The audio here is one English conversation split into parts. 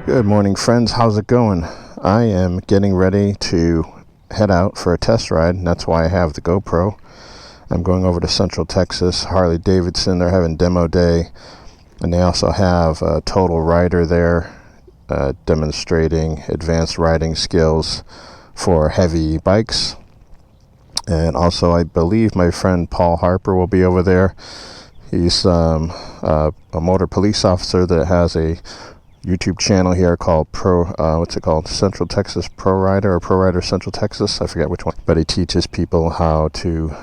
Good morning, friends. How's it going? I am getting ready to head out for a test ride, and that's why I have the GoPro. I'm going over to Central Texas Harley Davidson. They're having demo day, and they also have a total rider there demonstrating advanced riding skills for heavy bikes. And also, I believe my friend Paul Harper will be over there. He's a motor police officer that has a YouTube channel here called Central Texas ProRider or ProRider Central Texas. I forget which one, but he teaches people how to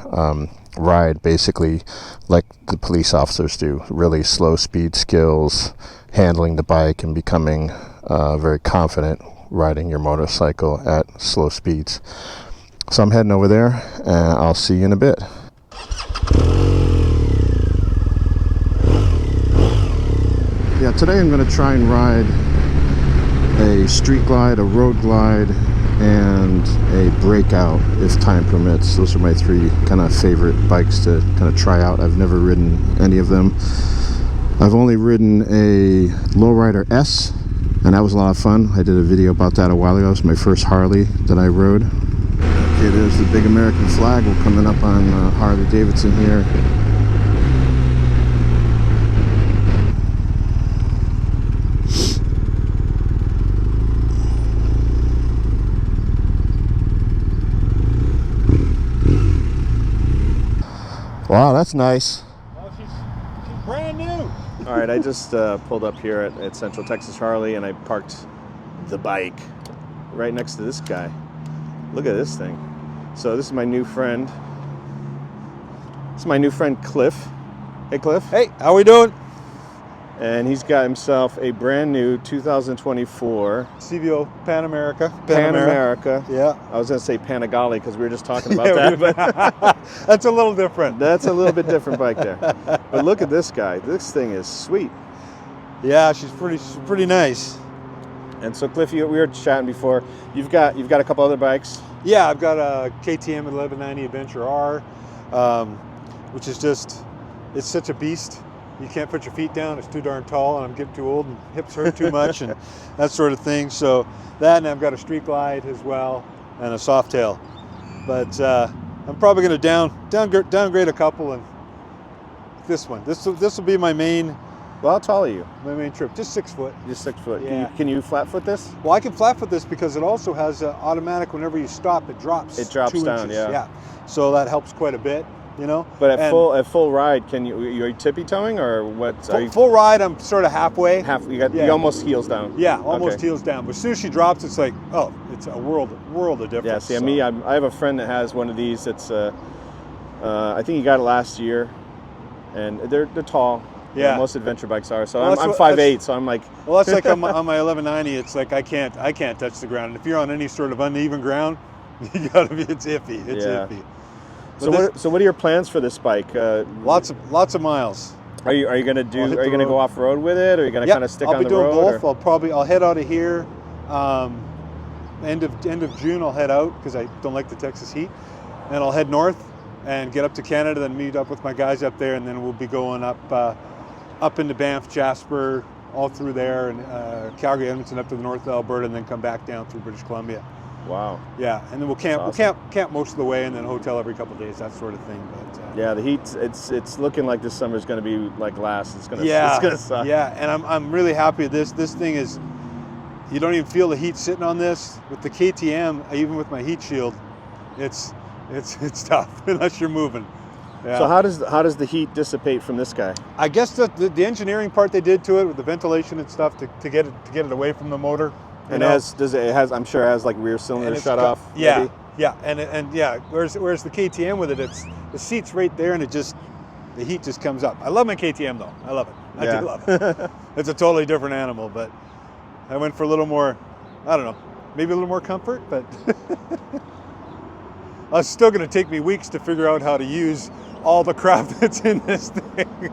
ride basically like the police officers do, really slow speed skills, handling the bike and becoming very confident riding your motorcycle at slow speeds. So I'm heading over there, and I'll see you in a bit. Yeah, today I'm going to try and ride a street glide, a road glide, and a breakout if time permits. Those are my three kind of favorite bikes to kind of try out. I've never ridden any of them. I've only ridden a Lowrider S, and that was a lot of fun. I did a video about that a while ago. It was my first Harley that I rode. Okay, there's the big American flag. We're coming up on Harley Davidson here. Wow, that's nice. Well, she's brand new. All right, I just pulled up here at Central Texas Harley, and I parked the bike right next to this guy. Look at this thing. So this is my new friend. This is my new friend Clif. Hey, Clif. Hey, how we doing? And he's got himself a brand new 2024 CVO Pan America. Pan America. Yeah. I was going to say Panigale because we were just talking about that. But that's a little different. That's a little bit different bike there. But look at this guy. This thing is sweet. Yeah, she's pretty nice. And so, Cliff, we were chatting before. You've got a couple other bikes. Yeah, I've got a KTM 1190 Adventure R, which is it's such a beast. You can't put your feet down, it's too darn tall, and I'm getting too old and hips hurt too much and that sort of thing. So that, and I've got a street glide as well and a Softail. But I'm probably going to downgrade a couple, and this one. This will be my main. Well, how tall are you? My main trip, just 6 foot. Just 6 foot. Yeah. Can you flat foot this? Well, I can flat foot this because it also has automatic. Whenever you stop, it drops. It drops 2 down, inches. Yeah. So that helps quite a bit, you know. But at full ride, are you tippy toeing or what? Full ride, I'm sort of halfway. You almost heels down. Yeah, almost heels down. But as soon as she drops, it's like, oh, it's a world of difference. Yeah. See, I have a friend that has one of these. It's I think he got it last year, and they're tall. Yeah, most adventure bikes are. So I'm 5'8", so I'm like. Well, that's like on my 1190. It's like I can't touch the ground. And if you're on any sort of uneven ground, you gotta be. It's iffy. It's iffy. So what are your plans for this bike? Lots of miles. Are you gonna go off road with it, or are you gonna kind of stick on the road? I'll be doing both. I'll head out of here. End of June I'll head out because I don't like the Texas heat, and I'll head north and get up to Canada, then meet up with my guys up there, and then we'll be going up into Banff, Jasper, all through there, and Calgary, Edmonton, up to the north of Alberta, and then come back down through British Columbia. Wow. Yeah, and then we'll camp. Awesome. We'll camp most of the way, and then hotel every couple of days, that sort of thing. But yeah, the heat. It's looking like this summer's going to be like last. It's going to suck. Yeah, and I'm really happy with this. This thing is, you don't even feel the heat sitting on this. With the KTM, even with my heat shield, it's tough unless you're moving. Yeah. So how does the heat dissipate from this guy? I guess the engineering part they did to it with the ventilation and stuff to get it away from the motor. And I'm sure it has like rear cylinder shut off. Yeah, maybe? Yeah, and yeah. Whereas the KTM with it, it's the seat's right there, and the heat just comes up. I love my KTM though. I love it. I do love it. It's a totally different animal, but I went for a little more. I don't know, maybe a little more comfort, but it's still going to take me weeks to figure out how to use all the crap that's in this thing.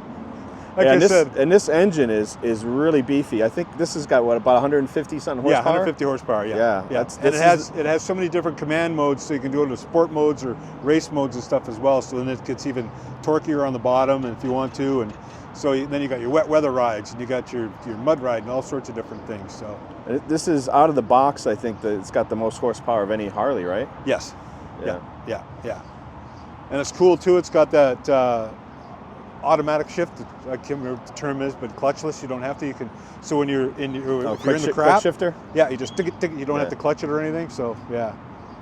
And this engine is really beefy. I think this has got about 150 something horsepower. Yeah, 150 horsepower. Yeah. It has so many different command modes, so you can go to sport modes or race modes and stuff as well. So then it gets even torquier on the bottom, if you want to, and So then you got your wet weather rides, and you got your mud ride, and all sorts of different things. So This is out of the box. I think that it's got the most horsepower of any Harley, right? yes, yeah. And it's cool too. It's got that automatic shift. I can't remember what the term is, but clutchless. You don't have to. You can. So when you're if you're in the crap, quick shifter. Yeah, you just tick it. You don't have to clutch it or anything. So yeah.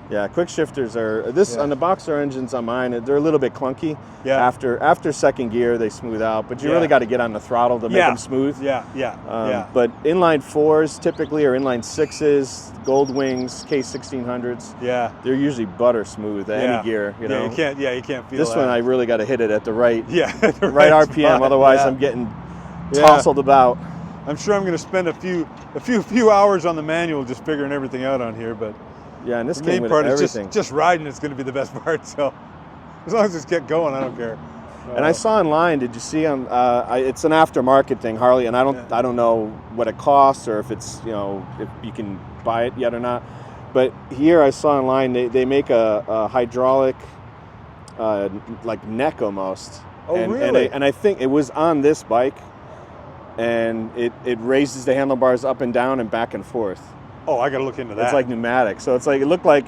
Yeah, quick shifters are on the boxer engines on mine. They're a little bit clunky. Yeah. After second gear, they smooth out, but you really got to get on the throttle to make them smooth. Yeah. But inline 4s typically, or inline 6s, Gold Wings, K1600s. Yeah. They're usually butter smooth at any gear. You know. Yeah, you can't feel this that. one I really got to hit it at the right. Yeah. the right RPM. Spot. Otherwise, I'm getting tousled about. I'm sure I'm going to spend a few hours on the manual just figuring everything out on here, but. Yeah, and this the came main with part everything. is just riding. It's going to be the best part. So as long as it's get going, I don't care. And I saw online. Did you see on? It's an aftermarket thing, Harley, and I don't know what it costs or if it's if you can buy it yet or not. But here I saw online they make a hydraulic like neck almost. Oh, and, really? And I think it was on this bike, and it raises the handlebars up and down and back and forth. Oh, I got to look into that. It's like pneumatic, so it's like it looked like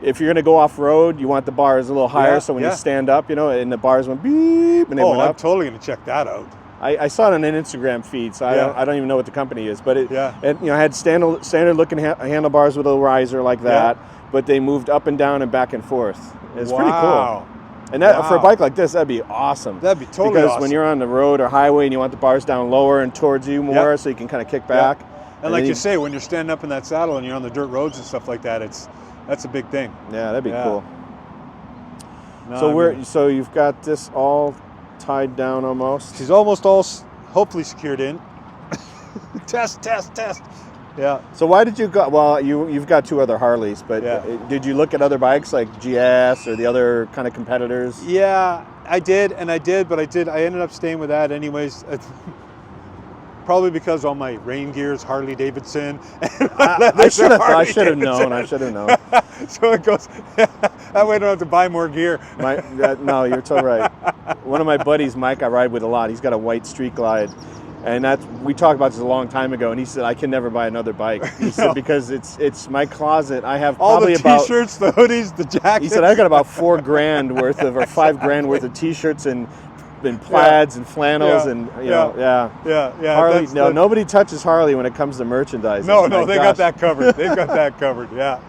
if you're gonna go off road, you want the bars a little higher, so when you stand up, and the bars went beep and they went up. I'm totally gonna check that out. I saw it on an Instagram feed, so I don't even know what the company is, but it had standard looking handlebars with a riser like that, but they moved up and down and back and forth. It's pretty cool. And that for a bike like this, that'd be awesome. That'd be totally because awesome. when you're on the road or highway and you want the bars down lower and towards you more, so you can kind of kick back. And like you say, when you're standing up in that saddle and you're on the dirt roads and stuff like that, that's a big thing. Yeah, that'd be cool. No, so you've got this all tied down almost. She's almost all hopefully secured in. Test. Yeah. So why did you go? Well, you've got two other Harleys, but did you look at other bikes like GS or the other kind of competitors? Yeah, I did, but I ended up staying with that anyways. Probably because all my rain gear is Harley Davidson. I should have known. So it goes. That way I don't have to buy more gear. No, you're totally right. One of my buddies, Mike, I ride with a lot. He's got a white Street Glide, and we talked about this a long time ago. And he said I can never buy another bike. He said because it's my closet. I have probably all the t-shirts, the hoodies, the jackets. He said I got about $4,000 worth of or $5,000 worth of t-shirts and plaids and flannels and Harley. Nobody touches Harley when it comes to merchandising. No, they got that covered. They've got that covered. Yeah.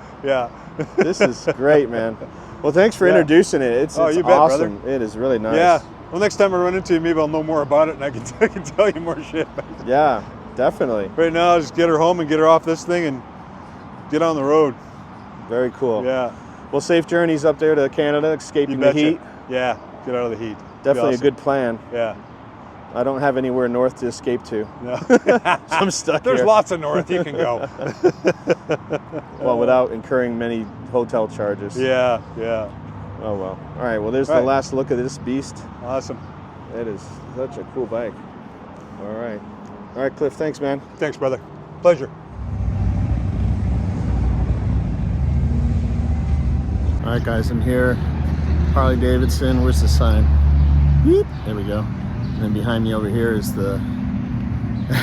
This is great, man. Well, thanks for introducing it. It's you bet, awesome. brother. It is really nice. Yeah. Well, next time I run into you, maybe I'll know more about it and I can tell you more shit. Yeah, definitely. Right now, I'll just get her home and get her off this thing and get on the road. Very cool. Yeah. Well, safe journeys up there to Canada, escaping the heat. Yeah, get out of the heat. Definitely a good plan. Yeah. I don't have anywhere north to escape to. No. So I'm stuck There's here. lots of north you can go. Well, without incurring many hotel charges. Yeah. Oh, well. All right, well, there's the last look of this beast. Awesome. It is such a cool bike. All right, Cliff, thanks, man. Thanks, brother. Pleasure. All right, guys, I'm here. Harley Davidson. Where's the sign? Beep. There we go. And then behind me over here is the...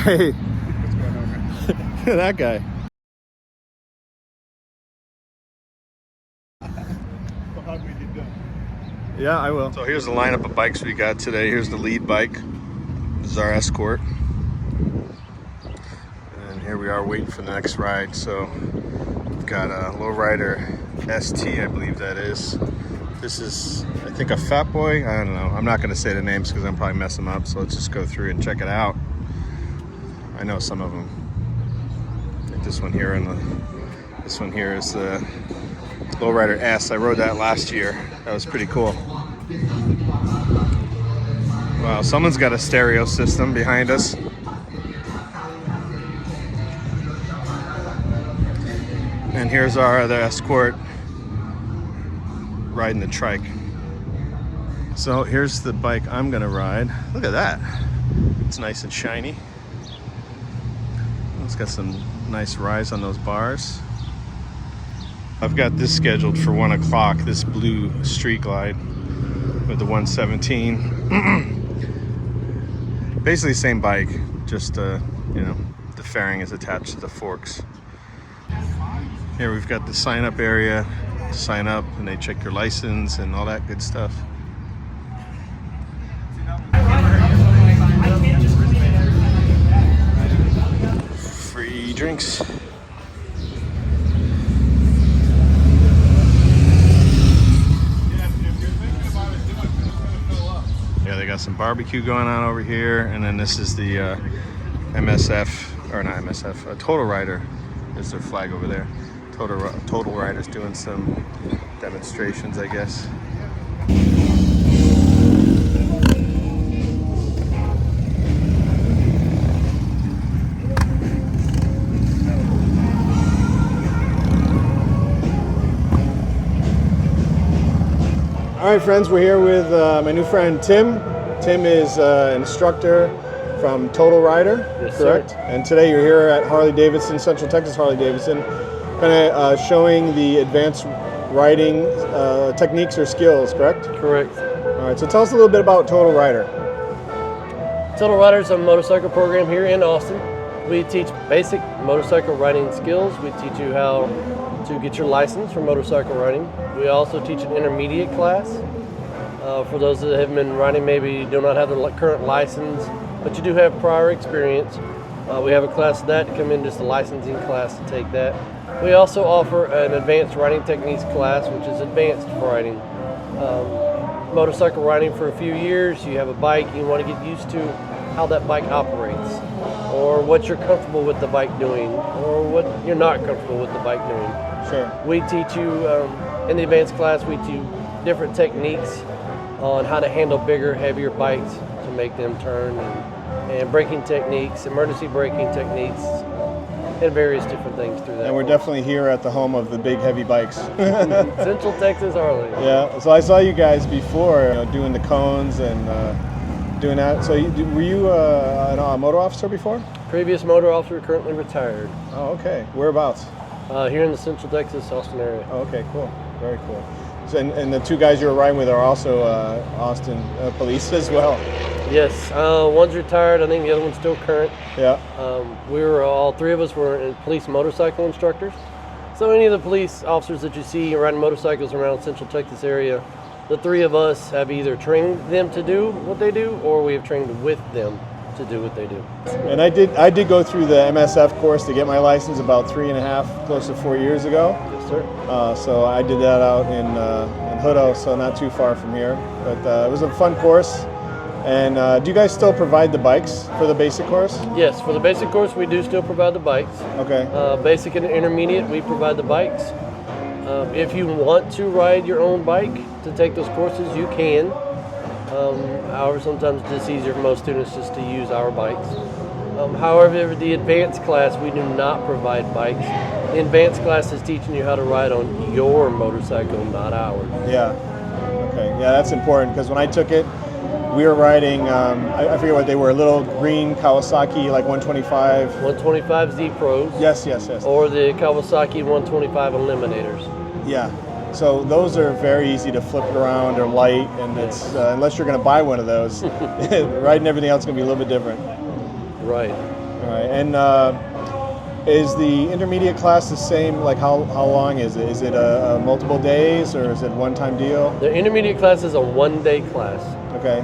Hey! What's going on? Look at that guy. Yeah, I will. So here's the lineup of bikes we got today. Here's the lead bike. This is our Escort. And here we are waiting for the next ride. So we've got a lowrider ST, I believe that is. This is, I think, a Fat Boy. I don't know. I'm not going to say the names because I'm probably messing them up. So let's just go through and check it out. I know some of them. I think this one here this one here is the Lowrider S. I rode that last year. That was pretty cool. Wow, someone's got a stereo system behind us. And here's our other Escort riding the trike. So here's the bike I'm gonna ride. Look at that. It's nice and shiny. It's got some nice rise on those bars. I've got this scheduled for 1 o'clock, this blue Street Glide with the 117. basically the same bike, just you know, the fairing is attached to the forks. Here we've got the sign up area to sign up, and they check your license and all that good stuff. Free drinks. Yeah, they got some barbecue going on over here, and then this is the MSF, or not MSF, Total Rider is their flag over there. Total Rider's doing some demonstrations, I guess. All right, friends, we're here with my new friend Tim. Tim is an instructor from Total Rider, yes, correct? Sir. And today you're here at Harley Davidson, Central Texas Harley Davidson, kind of showing the advanced riding techniques or skills, correct? Correct. All right, so tell us a little bit about Total Rider. Total Rider is a motorcycle program here in Austin. We teach basic motorcycle riding skills. We teach you how to get your license for motorcycle riding. We also teach an intermediate class for those that have been riding, maybe do not have their current license, but you do have prior experience. We have a class for that to come in, just a licensing class to take that. We also offer an advanced riding techniques class, which is advanced riding. Motorcycle riding for a few years, you have a bike, you want to get used to how that bike operates, or what you're comfortable with the bike doing, or what you're not comfortable with the bike doing. Sure. We teach you, in the advanced class, we teach you different techniques on how to handle bigger, heavier bikes to make them turn, and braking techniques, emergency braking techniques, and various different things through that. And we're definitely here at the home of the big heavy bikes. Central Texas Harley. Yeah, so I saw you guys before doing the cones and doing that. So were you a motor officer before? Previous motor officer, currently retired. Oh, okay. Whereabouts? Here in the Central Texas, Austin area. Oh, okay, cool. Very cool. So, and the two guys you were riding with are also Austin police as well. Yes, one's retired. I think the other one's still current. Yeah. All three of us were police motorcycle instructors. So any of the police officers that you see riding motorcycles around Central Texas area, the three of us have either trained them to do what they do, or we have trained with them to do what they do. And I did go through the MSF course to get my license about 3.5, close to 4 years ago. Yes, sir. So I did that out in Hutto, so not too far from here. But it was a fun course. And do you guys still provide the bikes for the basic course? Yes, for the basic course, we do still provide the bikes. Okay. Basic and intermediate, we provide the bikes. If you want to ride your own bike to take those courses, you can. However, sometimes it's just easier for most students just to use our bikes. However, the advanced class, we do not provide bikes. The advanced class is teaching you how to ride on your motorcycle, not ours. Yeah. Okay. Yeah, that's important because when I took it, we were riding, I forget what they were, little green Kawasaki, like 125. 125 Z Pros. Yes. Or the Kawasaki 125 Eliminators. Yeah. So those are very easy to flip around or light, and it's unless you're going to buy one of those, riding everything else is going to be a little bit different. Right. All right. And is the intermediate class the same? Like how long is it? Is it a multiple days or is it a one-time deal? The intermediate class is a one-day class. Okay.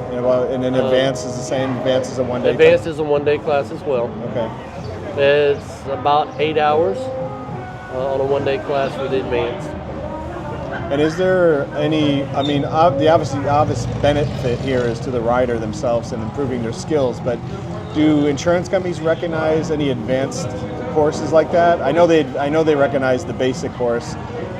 And then advanced is the same. Advanced is a one-day. Advanced is a one-day class as well. Okay. It's about 8 hours on a one-day class with advanced. And is there any, the obvious benefit here is to the rider themselves and improving their skills, but do insurance companies recognize any advanced courses like that? I know they recognize the basic course,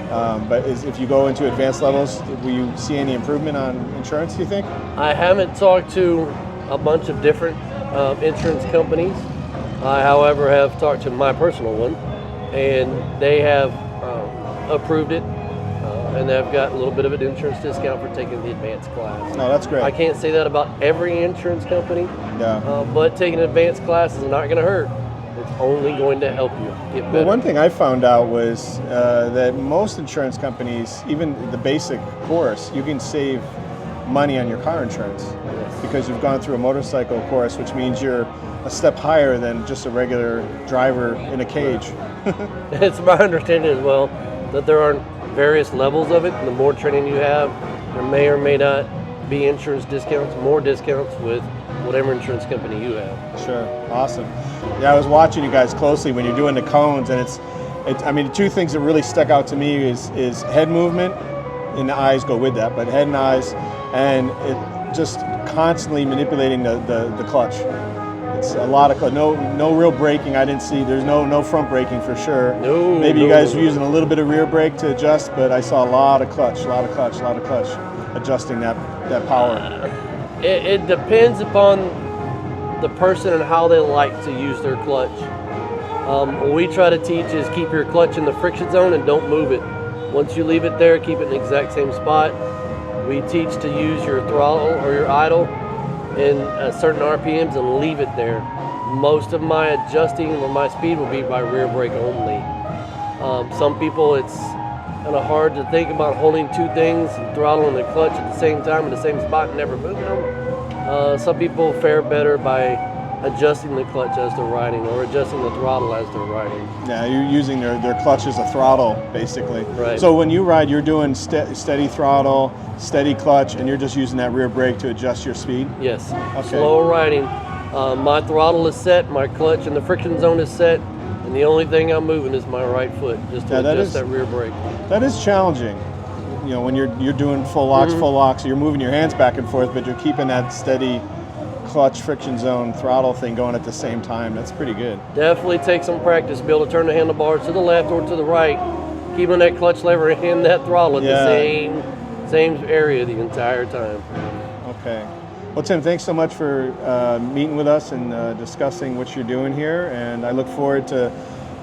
but if you go into advanced levels, will you see any improvement on insurance, do you think? I haven't talked to a bunch of different insurance companies. I, however, have talked to my personal one, and they have approved it. And they've got a little bit of an insurance discount for taking the advanced class. Oh, that's great. I can't say that about every insurance company, Yeah. But taking an advanced class is not going to hurt. It's only going to help you get better. Well, one thing I found out was that most insurance companies, even the basic course, you can save money on your car insurance. Yes. because you've gone through a motorcycle course, which means you're a step higher than just a regular driver in a cage. It's my understanding as well that there are various levels of it. The more training you have, there may or may not be insurance discounts, more discounts with whatever insurance company you have. Sure, awesome. Yeah, I was watching you guys closely when you're doing the cones, and I mean, the two things that really stuck out to me is head movement, and the eyes go with that, but head and eyes, and it just constantly manipulating the clutch. It's a lot of no real braking. I didn't see. There's no front braking for sure. No. Maybe you guys were using a little bit of rear brake to adjust, but I saw a lot of clutch, adjusting that power. It depends upon the person and how they like to use their clutch. What we try to teach is keep your clutch in the friction zone and don't move it. Once you leave it there, keep it in the exact same spot. We teach to use your throttle or your idle in certain RPMs and leave it there. Most of my adjusting or my speed will be by rear brake only. Some people, it's kind of hard to think about holding two things, throttle and the clutch at the same time in the same spot and never moving them. Some people fare better by adjusting the clutch as they're riding or adjusting the throttle as they're riding. Yeah, you're using their clutch as a throttle, basically. Right. So when you ride, you're doing steady throttle, steady clutch, and you're just using that rear brake to adjust your speed? Yes. Okay. Slower riding. My throttle is set, my clutch and the friction zone is set, and the only thing I'm moving is my right foot, just to adjust that rear brake. That is challenging. You know, when you're doing full locks, you're moving your hands back and forth, but you're keeping that steady clutch, friction zone, throttle thing going at the same time. That's pretty good. Definitely take some practice to be able to turn the handlebars to the left or to the right, keeping that clutch lever and that throttle at the same area the entire time. Okay. Well, Tim, thanks so much for meeting with us and discussing what you're doing here, and I look forward to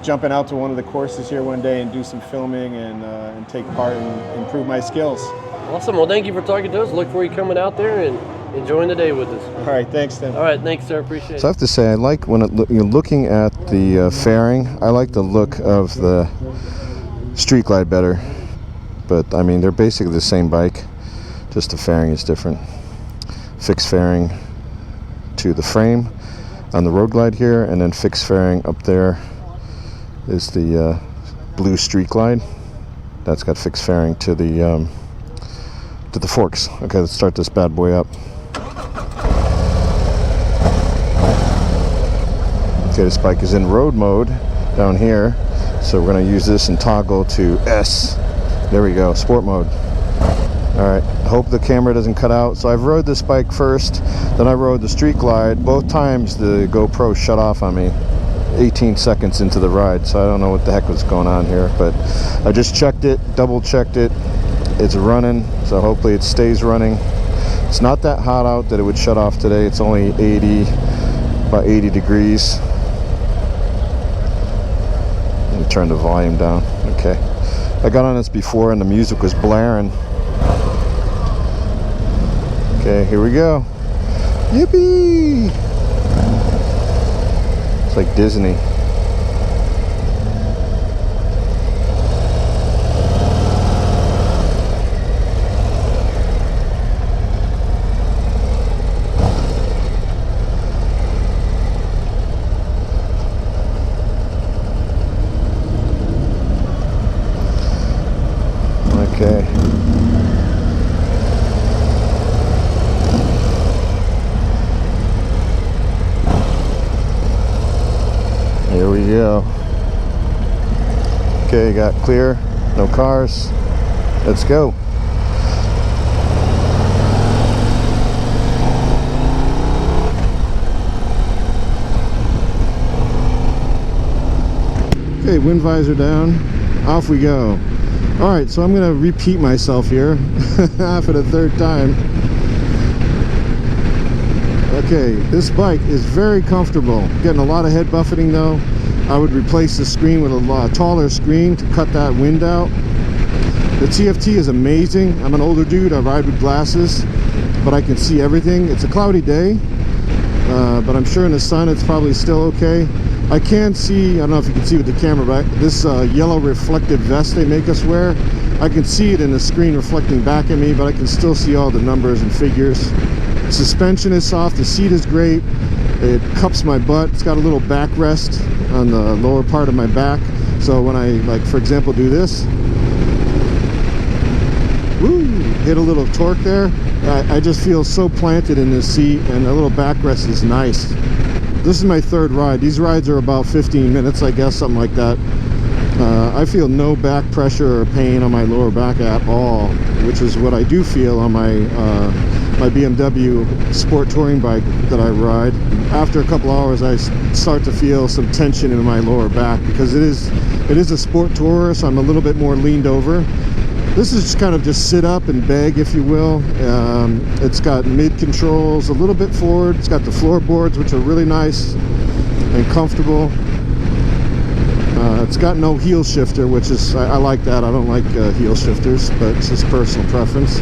jumping out to one of the courses here one day and do some filming and take part and improve my skills. Awesome. Well, thank you for talking to us. Look for you coming out there and enjoying the day with us. All right, thanks, Tim. All right, thanks, sir. Appreciate it. So I have to say, I like when you're looking at the fairing, I like the look of the Street Glide better. But I mean, they're basically the same bike, just the fairing is different. Fixed fairing to the frame on the Road Glide here, and then fixed fairing up there is the blue Street Glide. That's got fixed fairing to the forks. Okay, let's start this bad boy up. Okay, this bike is in road mode down here, so we're going to use this and toggle to S. There we go, sport mode. All right, hope the camera doesn't cut out. So I've rode this bike first, then I rode the Street Glide. Both times the GoPro shut off on me 18 seconds into the ride, so I don't know what the heck was going on here, but I just checked it, double checked it. It's running, so hopefully it stays running. It's not that hot out that it would shut off today. It's only about 80 degrees. Let me turn the volume down. Okay. I got on this before and the music was blaring. Okay, here we go. Yippee! It's like Disney. Okay. Here we go. Okay, got clear, no cars. Let's go. Okay, wind visor down. Off we go. All right, so I'm going to repeat myself here for the third time. Okay, this bike is very comfortable. Getting a lot of head buffeting though. I would replace the screen with a taller screen to cut that wind out. The TFT is amazing. I'm an older dude, I ride with glasses, but I can see everything. It's a cloudy day, but I'm sure in the sun it's probably still okay. I can see, I don't know if you can see with the camera, but this yellow reflective vest they make us wear, I can see it in the screen reflecting back at me, but I can still see all the numbers and figures. Suspension is soft, the seat is great. It cups my butt. It's got a little backrest on the lower part of my back. So when I, like, for example, do this, woo, hit a little torque there, I just feel so planted in this seat, and the little backrest is nice. This is my third ride. These rides are about 15 minutes, I guess, something like that. I feel no back pressure or pain on my lower back at all, which is what I do feel on my my BMW sport touring bike that I ride. After a couple hours, I start to feel some tension in my lower back because it is a sport tourer, so I'm a little bit more leaned over. This is just kind of just sit up and beg, if you will. It's got mid controls a little bit forward. It's got the floorboards, which are really nice and comfortable. It's got no heel shifter, which is, I like that. I don't like heel shifters, but it's just personal preference.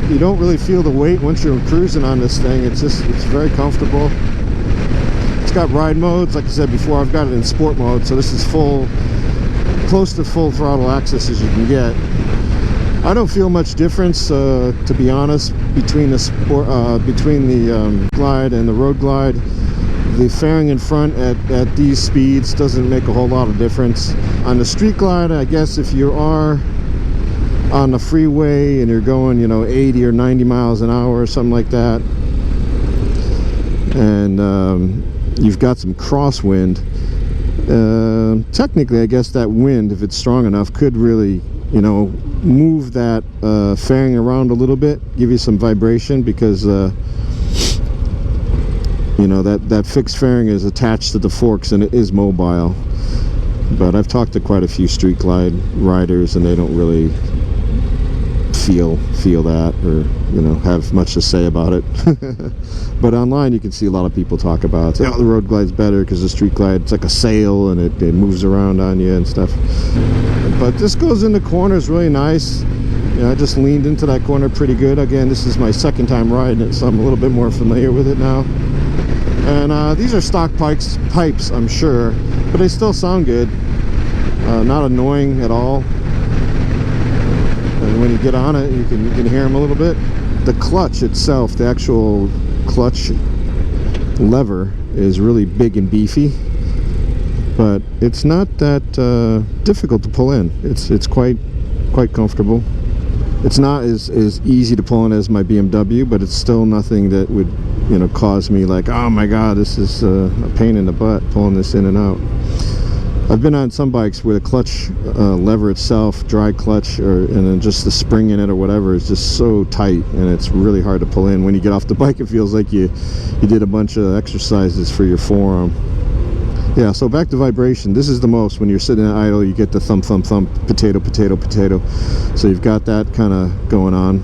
You don't really feel the weight once you're cruising on this thing. It's very comfortable. It's got ride modes. Like I said before, I've got it in sport mode, so this is close to full throttle access as you can get. I don't feel much difference, to be honest, between the glide and the road glide. The fairing in front at these speeds doesn't make a whole lot of difference. On the street glide, I guess if you are on the freeway and you're going, 80 or 90 miles an hour or something like that, and you've got some crosswind, technically I guess that wind, if it's strong enough, could really, move that fairing around a little bit, give you some vibration, because that fixed fairing is attached to the forks and it is mobile. But I've talked to quite a few street glide riders, and they don't really feel that, or have much to say about it. But online you can see a lot of people talk about, the road glide's better because the street glide, it's like a sail and it moves around on you and stuff. But this goes into corners really nice. I just leaned into that corner pretty good. Again, this is my second time riding it, so I'm a little bit more familiar with it now. And these are stock pipes, I'm sure, but they still sound good. Not annoying at all. And when you get on it, you can hear them a little bit. The clutch itself, the actual clutch lever, is really big and beefy, but it's not that difficult to pull in. It's quite comfortable. It's not as easy to pull in as my BMW, but it's still nothing that would cause me like, oh my god, this is a pain in the butt pulling this in and out. I've been on some bikes where the clutch lever itself, dry clutch, and then just the spring in it or whatever, is just so tight, and it's really hard to pull in. When you get off the bike, it feels like you did a bunch of exercises for your forearm. Yeah, so back to vibration. This is the most. When you're sitting at idle, you get the thump, thump, thump, potato, potato, potato. So you've got that kind of going on.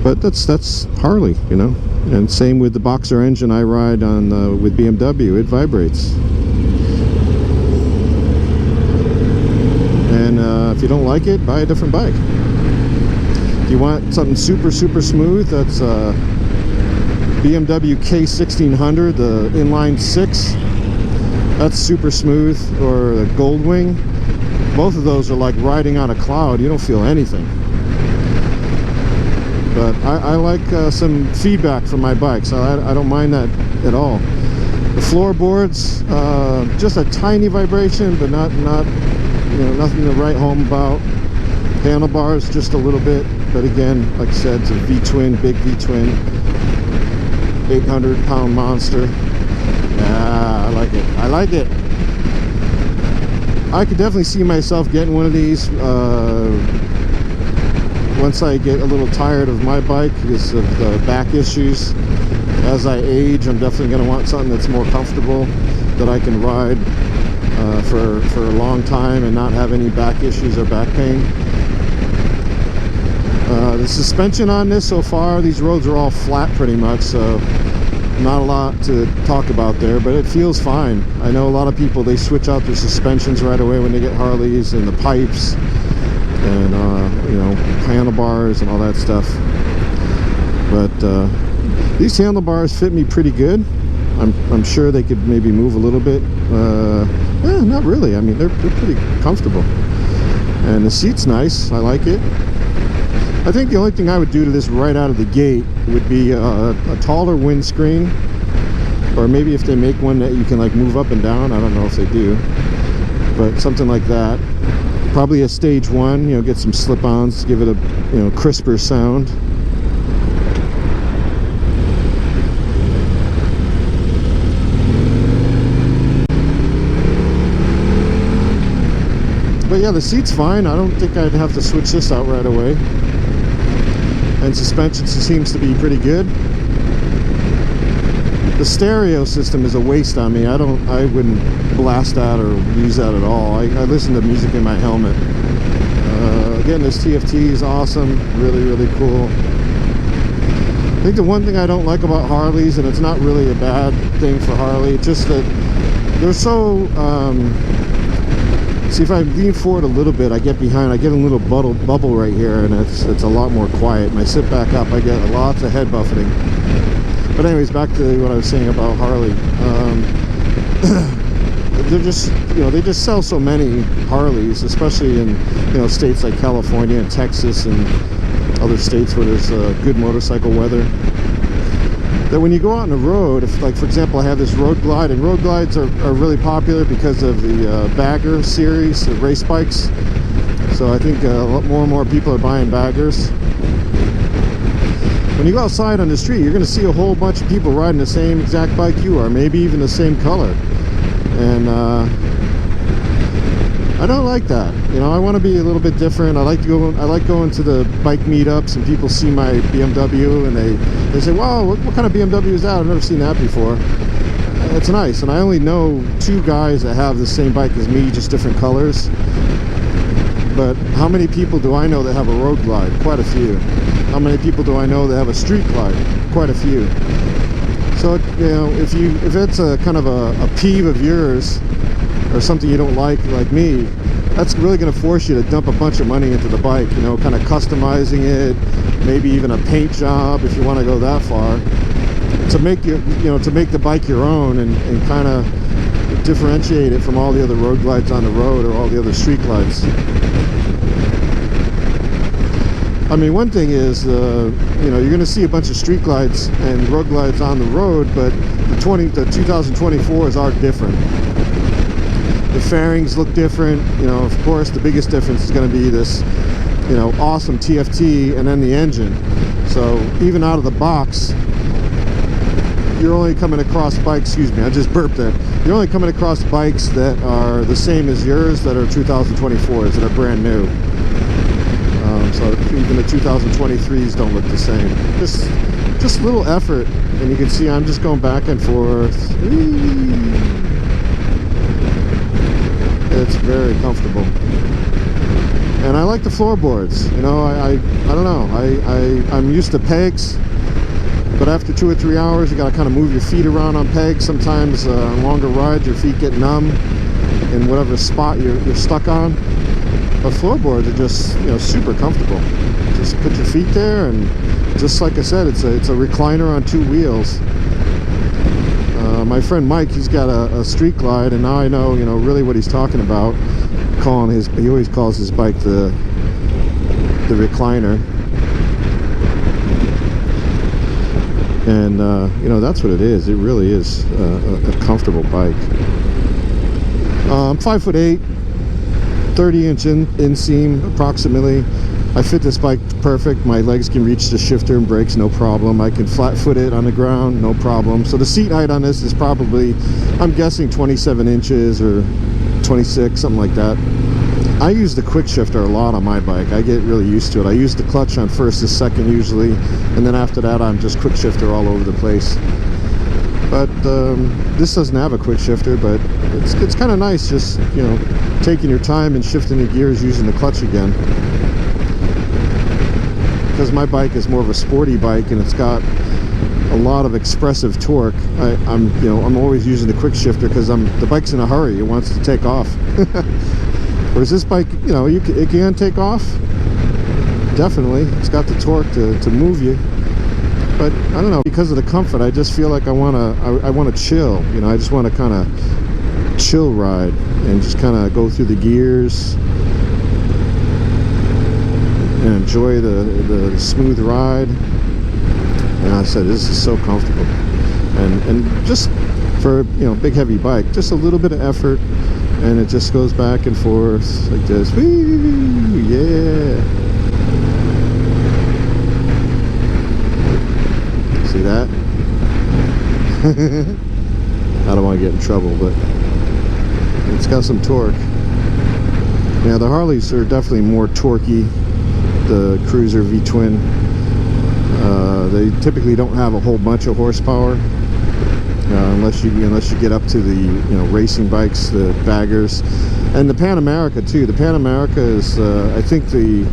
But that's Harley, And same with the Boxer engine I ride on with BMW. It vibrates. And if you don't like it, buy a different bike. If you want something super smooth, that's BMW K1600, the inline 6. That's super smooth. Or the Goldwing. Both of those are like riding on a cloud. You don't feel anything. But I like some feedback from my bike, so I don't mind that at all. The floorboards, just a tiny vibration, but not nothing to write home about. Handlebars, just a little bit, but again, like I said, it's a V-twin, big V-twin, 800-pound monster. Yeah, I like it. I could definitely see myself getting one of these once I get a little tired of my bike because of the back issues. As I age, I'm definitely going to want something that's more comfortable, that I can ride for a long time and not have any back issues or back pain. The suspension on this so far, these roads are all flat pretty much, so not a lot to talk about there, but it feels fine. I know a lot of people, they switch out their suspensions right away when they get Harleys, and the pipes and handlebars and all that stuff. But these handlebars fit me pretty good. I'm sure they could maybe move a little bit. Not really. I mean, they're pretty comfortable, and the seat's nice. I like it. I think the only thing I would do to this right out of the gate would be a taller windscreen, or maybe if they make one that you can like move up and down. I don't know if they do, but something like that. Probably a stage 1, you know, get some slip-ons, give it a, you know, crisper sound. But yeah, the seat's fine. I don't think I'd have to switch this out right away. And suspension seems to be pretty good. The stereo system is a waste on me. I wouldn't blast that or use that at all. I listen to music in my helmet. Again, this TFT is awesome. Really, really cool. I think the one thing I don't like about Harleys, and it's not really a bad thing for Harley, it's just that they're so... see, if I lean forward a little bit, I get behind, I get a little bubble right here, and it's a lot more quiet. And I sit back up, I get lots of head buffeting. But anyways, back to what I was saying about Harley. They're just, you know, they just sell so many Harleys, especially in, you know, states like California and Texas and other states where there's good motorcycle weather, that when you go out on the road, if, like, for example, I have this Road Glide, and Road Glides are really popular because of the Bagger series, the race bikes. So I think a lot more people are buying Baggers. When you go outside on the street, you're going to see a whole bunch of people riding the same exact bike you are, maybe even the same color. And I don't like that. You know, I want to be a little bit different. I like going to the bike meetups, and people see my BMW and they say, "Wow, what kind of BMW is that? I've never seen that before." It's nice, and I only know 2 guys that have the same bike as me, just different colors. But how many people do I know that have a Road Glide? Quite a few. How many people do I know that have a Street Glide? Quite a few. So, you know, if it's a kind of a peeve of yours, or something you don't like me, that's really going to force you to dump a bunch of money into the bike, you know, kind of customizing it, maybe even a paint job if you want to go that far, to make to make the bike your own, and kind of differentiate it from all the other Road Glides on the road or all the other Street Glides. I mean, one thing is, you know, you're going to see a bunch of Street Glides and Road Glides on the road, but the 2024s are different. The fairings look different. You know, of course, the biggest difference is going to be this, you know, awesome TFT, and then the engine. So even out of the box, you're only coming across bikes, excuse me, I just burped there. You're only coming across bikes that are the same as yours, that are 2024s, that are brand new. So even the 2023s don't look the same. Just little effort, and you can see I'm just going back and forth. It's very comfortable, and I like the floorboards. You know, I don't know. I'm used to pegs, but after 2 or 3 hours, you got to kind of move your feet around on pegs. Sometimes on longer rides, your feet get numb in whatever spot you're stuck on. But floorboards are just, you know, super comfortable. Just put your feet there, and just like I said, it's a recliner on 2 wheels. My friend Mike, he's got a Street Glide, and now I know, you know, really what he's talking about. He always calls his bike the recliner. And you know, that's what it is. It really is a comfortable bike. I'm 5'8". 30-inch inseam approximately. I fit this bike perfect. My legs can reach the shifter and brakes, no problem. I can flat foot it on the ground, no problem. So the seat height on this is probably, I'm guessing, 27 inches or 26, something like that. I use the quick shifter a lot on my bike. I get really used to it. I use the clutch on first to second usually, and then after that I'm just quick shifter all over the place. But this doesn't have a quick shifter, but it's kind of nice, just, you know, taking your time and shifting the gears using the clutch again. Because my bike is more of a sporty bike, and it's got a lot of expressive torque. I'm always using the quick shifter because the bike's in a hurry. It wants to take off. Whereas this bike, you know, it can take off. Definitely, it's got the torque to move you. But I don't know, because of the comfort, I just feel like I want to chill. You know, I just want to kind of chill ride and just kind of go through the gears. and enjoy the smooth ride. And I said, this is so comfortable, and just for, you know, big heavy bike, just a little bit of effort, and it just goes back and forth like this. Woo, yeah. See that? I don't want to get in trouble, but it's got some torque. Yeah, the Harleys are definitely more torquey. The Cruiser V-twin. They typically don't have a whole bunch of horsepower, unless you get up to the, you know, racing bikes, the baggers, and the Pan America too. The Pan America is, I think, the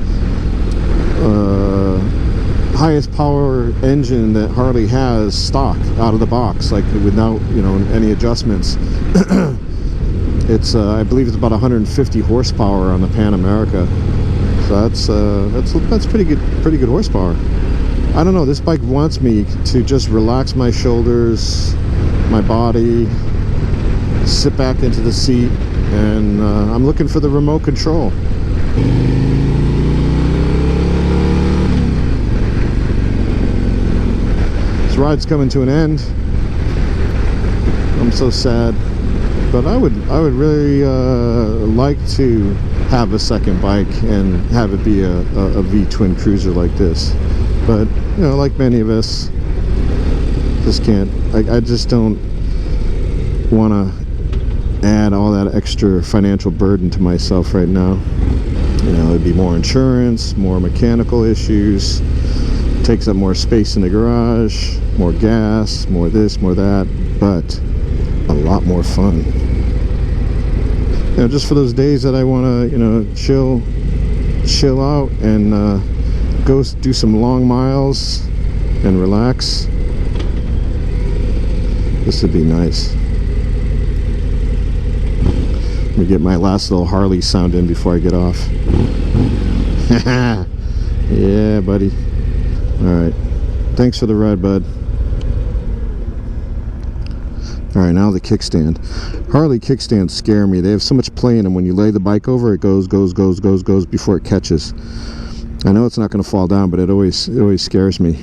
highest power engine that Harley has stock out of the box, like without, you know, any adjustments. It's I believe it's about 150 horsepower on the Pan America. So that's pretty good horsepower. I don't know, this bike wants me to just relax my shoulders, my body, sit back into the seat, and I'm looking for the remote control. This ride's coming to an end. I'm so sad, but I would really like to have a second bike and have it be a V-twin cruiser like this. But, you know, like many of us, just can't. I just don't want to add all that extra financial burden to myself right now. You know, it'd be more insurance, more mechanical issues, takes up more space in the garage, more gas, more this, more that, but a lot more fun. You know, just for those days that I want to, you know, chill out and go do some long miles and relax. This would be nice. Let me get my last little Harley sound in before I get off. Yeah, buddy. Alright. Thanks for the ride, bud. Alright, now the kickstand. Harley kickstands scare me. They have so much play in them. When you lay the bike over, it goes before it catches. I know it's not going to fall down, but it always scares me.